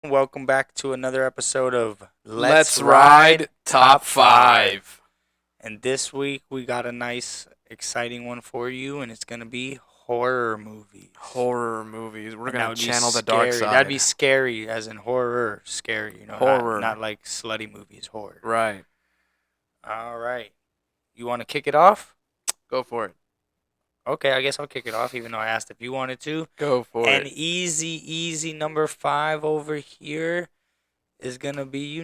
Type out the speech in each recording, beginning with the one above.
Welcome back to another episode of Let's ride top 5. And this week we got a nice, exciting one for you, and it's going to be horror movies. Horror movies. We're And that going would to be channel the dark scary. That'd be side. scary, as in horror, scary. Not Horror. not like slutty movies, horror. Right. All right. You want to kick it off? Go for it. Okay, I guess I'll kick it off, even though I asked if you wanted to. Go for And it. easy number 5 over here is gonna be,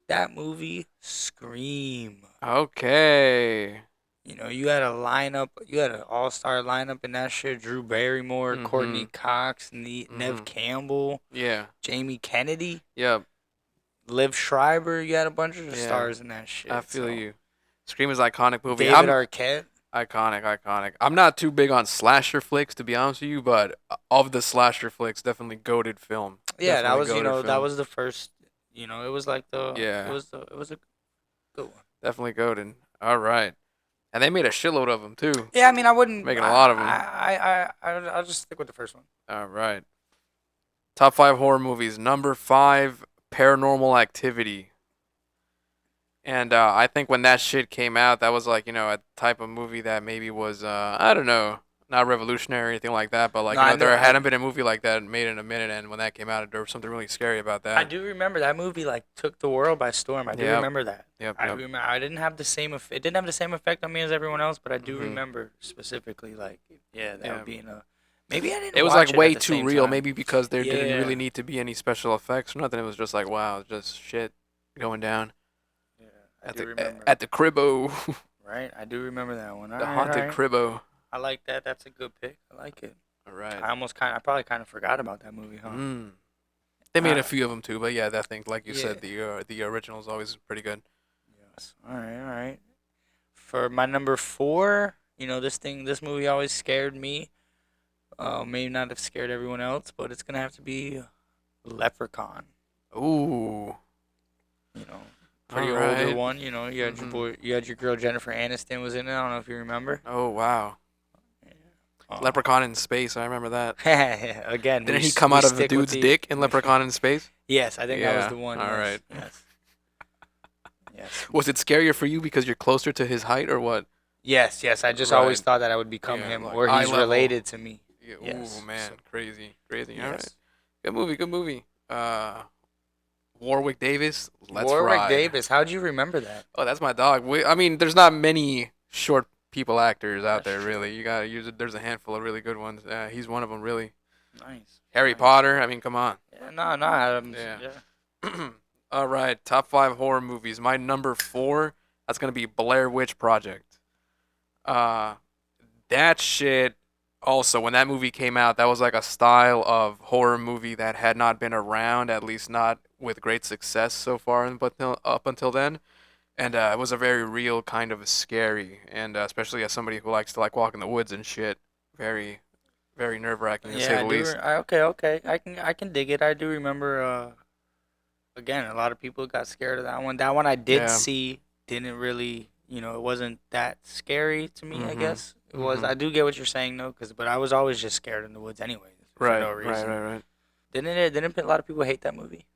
that movie Scream. Okay. You had a lineup, you had an all-star lineup in that shit. Drew Barrymore, Courtney Mhm. Cox, Nev Mhm. Campbell, Yeah. Jamie Kennedy, Yep. Liv Schreiber. You had a bunch of Yeah. stars in that I shit. feel So you. Scream is an iconic movie. David I'm Arquette. iconic. I'm not too big on slasher flicks to be honest with you, but of the slasher flicks, definitely goated film. Yeah, that Definitely was goated that film. was the first. It was like Yeah. it was a good one. Definitely goated. All right. And they made a shitload of them too. Yeah, I mean, I wouldn't. Making a lot of them. I'll just stick with the first one. All right. Top 5 horror movies. Number 5, Paranormal Activity. And I think when that shit came out, that was like, a type of movie that maybe was, I don't know, not revolutionary or anything like that, but like, No, I know. there hadn't been a movie like that made in a minute. And when that came out, there was something really scary about I that. do remember that movie like took the world by storm. I do Yep. remember that. Yep. I didn't have the same. It didn't have the same effect on me as everyone else, but I do hmm remember specifically like that Yeah. being a. Maybe I didn't It was watch like it at way the too same real, time. maybe because there didn't Yeah. really need to be any special effects or nothing. It was just like, wow, just shit going down Yeah, I do remember. at the cribbo, Right, I do remember that one. All the right, all haunted right. cribbo. I like that. That's a good pick. I like it. All right. I probably kind of forgot about that movie, huh? Mm. They made a Uh, few of them too, but yeah, that thing, like you yeah. said, the original is always pretty good. Yes. All right, all right. For my number 4, this movie always scared me. Maybe not have scared everyone else, but it's gonna have to be Leprechaun. Ooh, You know, all pretty older right. one. You had your girl Jennifer Aniston was in it. I don't know if you remember. Oh wow, Yeah. Leprechaun in space. I remember that. Again, Didn't he come we out of a stick with dude's the. dick in Leprechaun in space? Yes, I think that was Yeah. the one. All Yes, right. yes, yes, Was it scarier for you because you're closer to his height or what? yes. I just always Right. thought that I would become Yeah, him, like or eye he's level. related to me. Yeah. Ooh Yes. man, So crazy. All right. yes. Good movie. Good movie. Warwick Davis. Let's Warwick ride. Davis. How'd you remember that? Oh, that's my dog. I mean, there's not many short people actors out That's there, true. really. You gotta use it. There's a handful of really good ones. He's one of them, really. Nice. Harry Nice. Potter. I mean, come on. Yeah, no, Adams. Yeah. Yeah. All right, top 5 horror movies. My number 4. That's gonna be Blair Witch Project. Uh, that shit. Also, when that movie came out, that was like a style of horror movie that had not been around, at least not with great success so far, but up until then. And it was a very real kind of scary, and especially as somebody who likes to like walk in the woods and shit, very, very nerve wracking to say Yeah, the least. okay. I can dig it. I do remember. Again, a lot of people got scared of that one. That one I did Yeah. see. Didn't really. It wasn't that scary to me. I Mhm. guess it was. Mhm. I do get what you're saying though, but I was always just scared in the woods anyway for Right. no Right. reason. Right. Right. Didn't a lot of people hate that movie?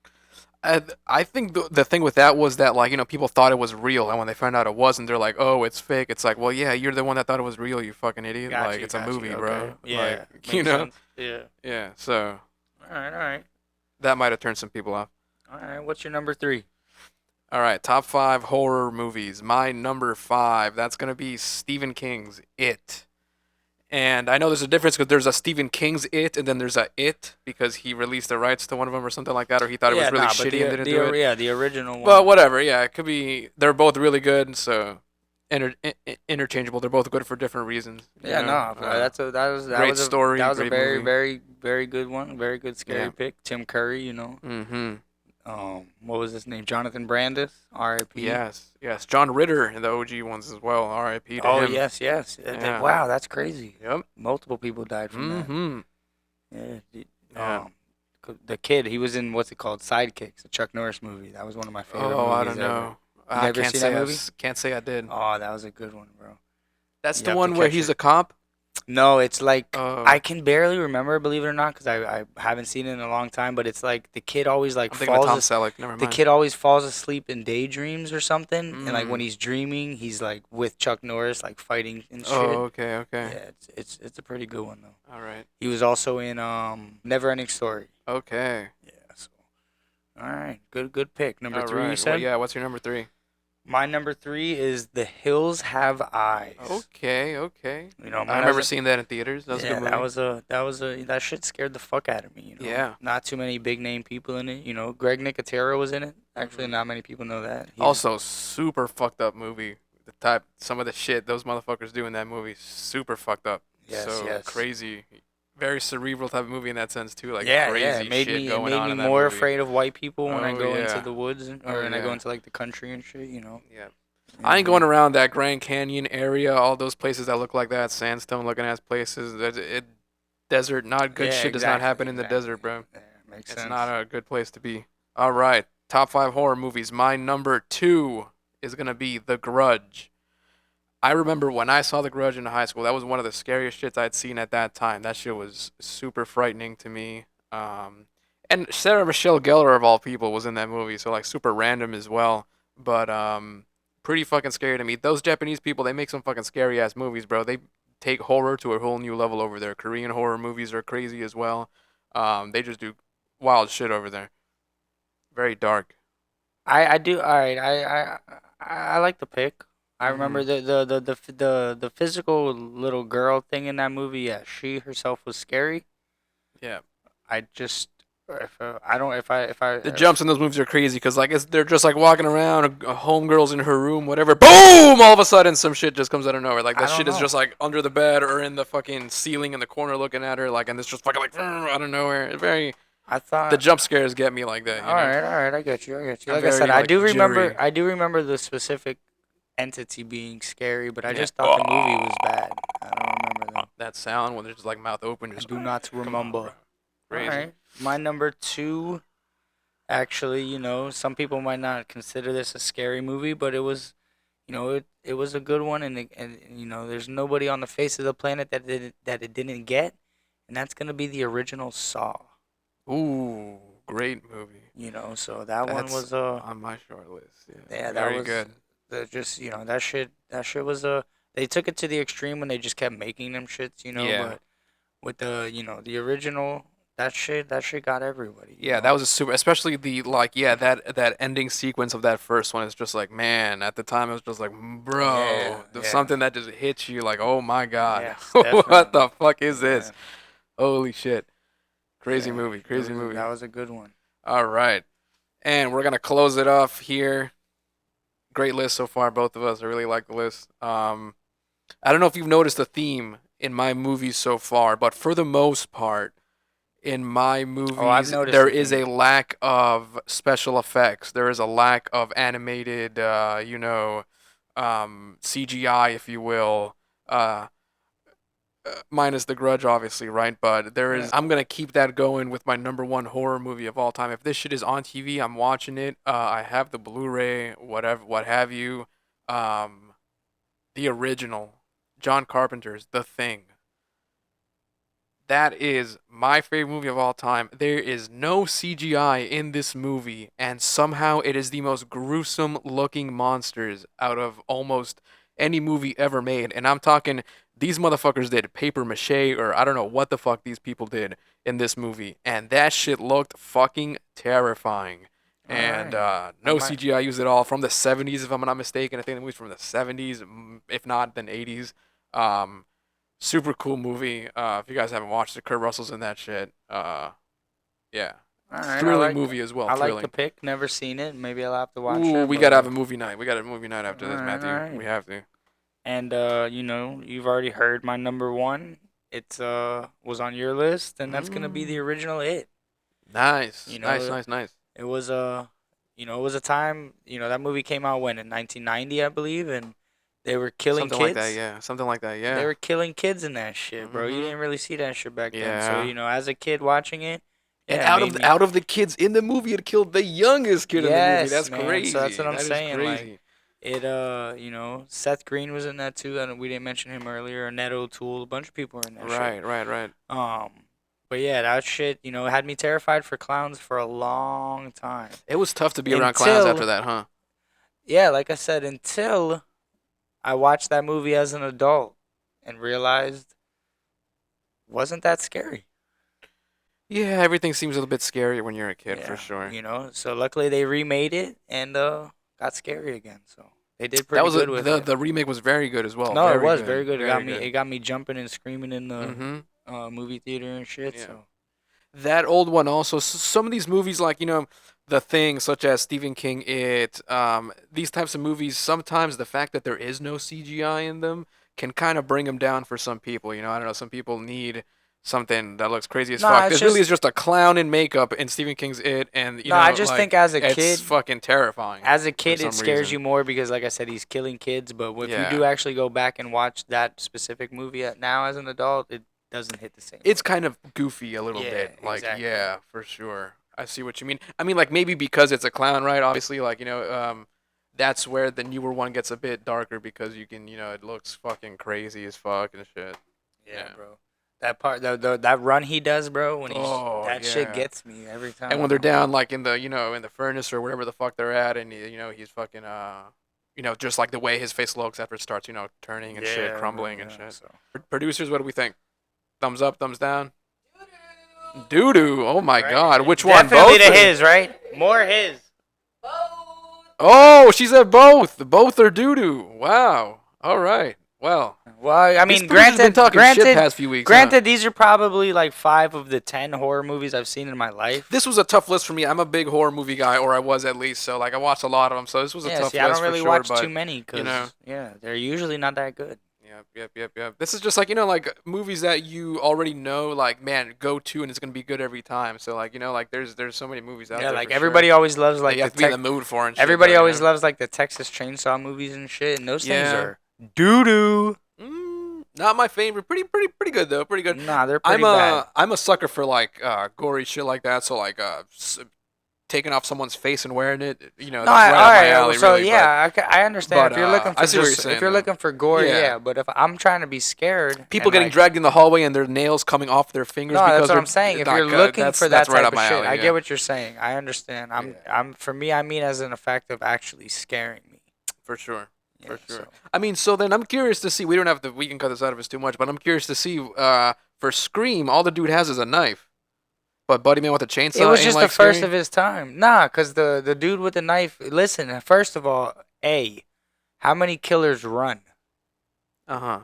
I think the thing with that was that like people thought it was real, and when they found out it wasn't, they're like, oh, it's fake. It's like, well, yeah, you're the one that thought it was real, you fucking idiot. Like it's a movie, Okay. bro. Yeah, Like makes sense. Yeah. Yeah. So All right. that might have turned some people off. All right. What's your number 3? All right, top 5 horror movies. My number 5, that's gonna be Stephen King's It. And I know there's a difference because there's a Stephen King's It, and then there's a It because he released the rights to one of them or something like that, or he thought it was Yeah, really nah, but shitty and didn't do it. the original one. Well, whatever. Yeah, it could be. They're both really good, so interchangeable. They're both good for different reasons. Yeah, no, that great was a story, that was a great very movie. very very good one, very good scary Yeah. pick. Tim Curry, Mm-hmm. what was his name? Jonathan Brandis, R.I.P. Yes. John Ritter in the OG ones as well. R.I.P. to Oh him. yes. Yeah. Wow, that's crazy. Yep. Multiple people died from that. Mm-hmm. Yeah. Yeah. The kid, he was in what's it called? Sidekicks, a Chuck Norris movie. That was one of my favorite Oh, I movies don't ever. know. You I never can't seen say that I movie? can't say I did. Oh, that was a good one, bro. That's You the have to one where catch he's it. a cop. No, it's like Oh, I can barely remember, believe it or not, because I haven't seen it in a long time. But it's like the kid always like I'm thinking of Tom Selleck. Never the mind. kid always falls asleep in daydreams or something, and like when Mm. he's dreaming, he's like with Chuck Norris, like fighting and shit. Oh, okay, okay. Yeah, it's a pretty good one though. All right. He was also in Neverending Story. Okay. Yeah. So all right, good pick. Number All three, you right. Well, said. yeah. What's your number three? My number three is The Hills Have Eyes. Okay, okay. You know, I man, remember seeing that in theaters. That was a yeah, good movie. that shit scared the fuck out of me. You know, Yeah. not too many big name people in it. You know, Greg Nicotero was in it. Actually, Mhm. not many people know that. Also, super fucked up movie. Some of the shit those motherfuckers do in that movie, super fucked up. Yes, So yes. crazy, very cerebral type of movie in that sense too. Like Yeah, yeah. crazy shit It going made on me in that more movie. afraid of white people when I Oh go into yeah. the woods or Oh when I go yeah. into like the country and shit. You know. Yeah. I ain't Hmm. going around that Grand Canyon area, all those places that look like that, sandstone looking ass places. Desert, not good Yeah, shit does not exactly, happen in the desert, exactly. bro. Yeah, makes It's sense. not a good place to be. All right, top five horror movies. My number two is gonna be The Grudge. I remember when I saw The Grudge in high school, that was one of the scariest shits I'd seen at that time. That shit was super frightening to me. And Sarah Michelle Gellar of all people was in that movie, so like super random as well. But pretty fucking scary to me. Those Japanese people, they make some fucking scary ass movies, bro. They take horror to a whole new level over there. Korean horror movies are crazy as well. They just do wild shit over there. Very dark. I do. All right. I like the pick. I remember Mhm. the physical little girl thing in that movie. Yeah, she herself was scary. Yeah. I just if I don't if I The jumps in those movies are crazy because they're just like walking around, a homegirl's in her room, whatever. Boom! All of a sudden, some shit just comes out of nowhere. Like I that don't shit is know. just like under the bed or in the fucking ceiling in the corner looking at her, like, and it's just fucking like out of nowhere. Very I the thought. jump scares get me like that, you know. All right. I get you. I get you. I'm Like I said, very like jittery. I do remember the specific entity being scary, but I Yeah. just thought the movie was bad. I don't remember though. That sound when they're just like mouth open, I just do not come on, remember. bro. All Crazy. right. My number two. Actually, you know, some people might not consider this a scary movie, but it was, you know, it was a good one, and you know, there's nobody on the face of the planet that it didn't get, and that's gonna be the original Saw. Ooh, great movie. You know, so that one That's was on my short list. Yeah, yeah, that very was good. the just you know that shit was they took it to the extreme when they just kept making them shits, you know, Yeah. but with the you know the original that shit got everybody, you Yeah, that know. was a super, especially the like, yeah, that ending sequence of that first one is just like, man, at the time it was just like, Yeah, bro, there's yeah, something that just hits you like, oh my god, yes, what definitely, the fuck is this? yeah. Holy shit, crazy Yeah, movie, crazy movie. that was a good one. All right, and we're gonna close it off here. Great list so far, both of us. I really like the list. I don't know if you've noticed a theme in my movies so far, but for the most part in my Oh, I've movies, noticed there the is theme. a lack of special effects. There is a lack of animated, CGI, if you will. Uh, Minus The Grudge, obviously, right? But there is. Yeah. I'm gonna keep that going with my number one horror movie of all time. If this shit is on TV, I'm watching it. I have the Blu-ray, whatever, what have you. Um, the original, John Carpenter's The Thing. That is my favorite movie of all time. There is no CGI in this movie, and somehow it is the most gruesome looking monsters out of almost any movie ever made. And I'm talking, these motherfuckers did paper mache, or I don't know what the fuck these people did in this movie. And that shit looked fucking terrifying. All And right. I no might. CGI used at all from the 70s, if I'm not mistaken. I think the movie's from the 70s, if not, then 80s. Um, Super cool movie. If you guys haven't watched it, Kurt Russell's in that shit. Yeah, All right. thrilling movie as well. I like the Thrilling. pick. Never seen it. Maybe I'll have to watch Ooh, it. we But gotta have a movie night. We got a movie night all after this, right, all Matthew. right. We have to. And you know, you've already heard my number one. It's was on your list, and that's gonna be the Mm. original It. Nice, You nice, know, nice, nice. it was you know, it was a time. You know, that movie came out when in 1990, I believe, and they were killing Something like that, kids. yeah. Something like that, They yeah. were killing kids in that shit, bro. You Mhm. didn't really see that shit back then. So, Yeah. you know, as a kid watching it, And yeah, it made me. out of the kids in the movie, it killed the youngest kid in the movie. Yes, That's man. So that's crazy. what I'm That is saying. Like, crazy. Seth Green was in that too, and we didn't mention him earlier. Annette O'Toole, a bunch of people were in that shit. Right. But yeah, that shit, had me terrified for clowns for a long time. It was tough to be around clowns Until- after that, huh? Yeah, like I said, until I watched that movie as an adult and realized wasn't that scary. Yeah, everything seems a little bit scarier when you're a kid, for sure. So luckily they remade it and got scary again. So they did That pretty was good with it. the remake was very good as well. No, very it was good. very good. Very It got me jumping and screaming in the Mhm. movie theater and shit. Yeah. So That old one also. Some of these movies, like The Thing, such as Stephen King, these types of movies. Sometimes the fact that there is no CGI in them can kind of bring them down for some people. I don't know. Some people need something that looks crazy as fuck. This really is just a clown in makeup in Stephen King's It, and I just think as a it's kid, fucking terrifying. as a kid, some it scares reason. you more because, like I said, he's killing kids. But if Yeah. you do actually go back and watch that specific movie now as an adult, it doesn't hit the same. It's kind of goofy a little Yeah, bit. Like, exactly. yeah, for sure. I see what you mean. I mean, like, maybe because it's a clown, right? Obviously, like, that's where the newer one gets a bit darker because you can, it looks fucking crazy as fuck and shit. Yeah, Yeah. bro. That part, that run he does, bro. When Oh, that shit yeah. gets me every time. And when they're down, like, in the, in the furnace or wherever the fuck they're at, and, he's fucking, just like the way his face looks after it starts, turning and shit, crumbling and shit. So. Producers, what do we think? Thumbs up, thumbs down? Doo-doo. Oh, my Right? God. Which one? Definitely Both? to or- his, right? More his. Oh, she said both. Both are doo-doo. Wow. All right. Well, Well, I these mean, producers been talking shit past few weeks. granted, these are probably like 5 of the 10 horror movies I've seen in my life. This was a tough list for me. I'm a big horror movie guy, or I was at least. So, like, I watched a lot of them. So this was a tough I list don't really for sure. watch But too many because they're usually not that good. Yep. This is just like like movies that you already know, like man, go to, and it's gonna be good every time. So like like there's so many movies out Yeah, there. like for everybody sure always loves that like you have to be in the mood for. And shit, everybody though, always loves like the Texas Chainsaw movies and shit, and those things Yeah. are doo doo. Not my favorite. Pretty good though. Pretty good. Nah, they're pretty I'm bad. a sucker for like gory shit like that. So like taking off someone's face and wearing it. That's No, right up my alright, alley. so really, I understand if you're looking for I see what you're just, saying, if you're though. looking for gore, Yeah. yeah. But if I'm trying to be scared, People and, getting like, dragged in the hallway and their nails coming off their fingers. No, because that's what they're I'm saying. If not you're good, looking that's for that right type up of my shit, alley, I yeah. get what you're saying. I understand. For me, I mean as an effect of actually scaring me. For sure. Yeah, For sure. so- I mean, so then I'm curious to see. We don't have to. We can cut this out if it's too much. But I'm curious to see. For Scream, all the dude has is a knife. But Buddy Man with a chainsaw. It was ain't just like the first scary? of his time. Nah, cause the dude with the knife. Listen, first of all, how many killers run? Uh-huh.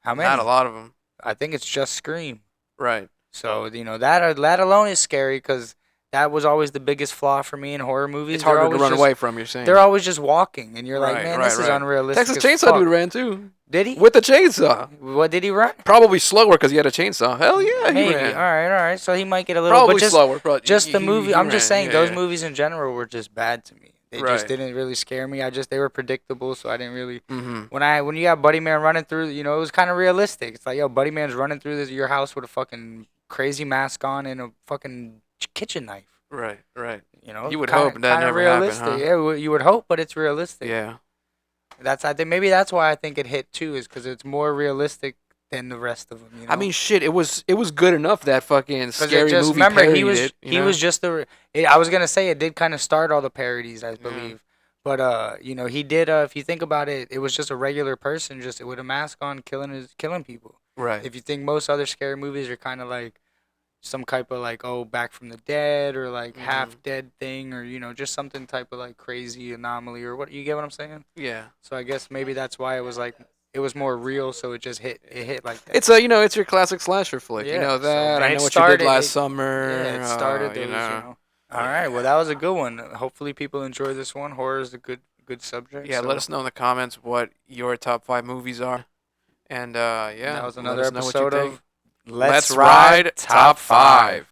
How many? Not a lot of them. I think it's just Scream. Right. So that alone is scary because that was always the biggest flaw for me in horror movies. It's They're harder to always run just- away from. You're saying. They're always just walking, and you're like, Right, man, right, this is right. unrealistic. Texas as Chainsaw fuck. dude ran too. Did he? With the chainsaw. What did he run? Probably slower because he had a chainsaw. Hell yeah, he Maybe. ran. All right. So he might get a little. Probably but just, slower. But just the movie. he I'm just ran, saying yeah, those yeah. movies in general were just bad to me. They Right. just didn't really scare me. They were predictable, so I didn't really. Mhm. When you got Buddy Man running through, it was kind of realistic. It's like, yo, Buddy Man's running through your house with a fucking crazy mask on and a fucking kitchen knife. Right. You would hope that never happened, huh? Yeah, you would hope, but it's realistic. Yeah. I think maybe that's why I think it hit too, is because it's more realistic than the rest of them. I mean, shit. It was good enough that fucking scary just movie remember parodied he was it, he was just I was gonna say it did kind of start all the parodies, I believe. But he did. If you think about it, it was just a regular person, just with a mask on, killing people. right. If you think most other scary movies are kind of like some type of like Back from the Dead or like half dead thing, or just something type of like crazy anomaly, or what, you get what I'm saying? Yeah. So I guess maybe that's why it was like it was more real, so it just hit like that. It's it's your classic slasher flick. Yeah, You know so- that. and I it know what you started- did last it- summer. Yeah, it started you those, know. All right, well that was a good one. Hopefully people enjoy this one. Horror is a good subject. Yeah, so let us know in the comments what your top 5 movies are. And yeah, that was let another us know what you episode think. of Let's Ride Top 5.